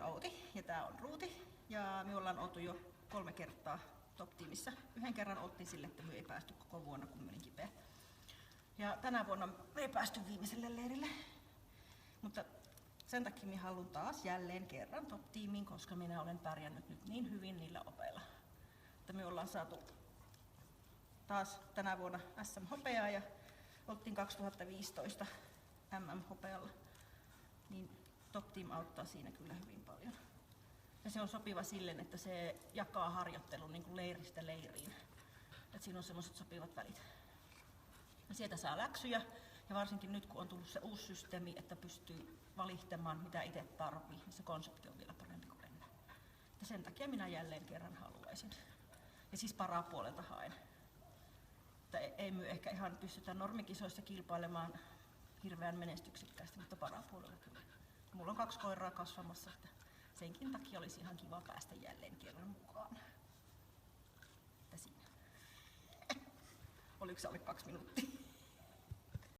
on Outi ja tää on Ruuti. Ja me ollaan oltu jo 3 kertaa Top-tiimissä. Yhden kerran oltiin sille, että me ei päästy koko vuonna, kun menin kipeä. Ja tänä vuonna me ei päästy viimeiselle leirille. Mutta sen takia minä haluan taas jälleen kerran Top-tiimiin, koska minä olen pärjännyt nyt niin hyvin niillä opeilla. Että me ollaan saatu taas tänä vuonna SM-hopeaa ja oltiin 2015 MM-hopealla. Niin Top-team auttaa siinä kyllä hyvin paljon. Ja se on sopiva silleen, että se jakaa harjoittelun niin kuin leiristä leiriin. Että siinä on semmoiset sopivat välit. Ja sieltä saa läksyjä, ja varsinkin nyt kun on tullut se uusi systeemi, että pystyy valittamaan mitä itse tarvii, niin se konsepti on vielä parempi kuin ennen. Ja sen takia minä jälleen kerran haluaisin. Ja siis parapuolelta haen. Että ei me ehkä ihan pystytä normikisoissa kilpailemaan hirveän menestyksekkäästi, mutta parapuolella kyllä. Mulla on 2 koiraa kasvamassa, että senkin takia olisi ihan kiva päästä jälleen kerran mukaan. Että siinä. Oliko se alle 2 minuuttia?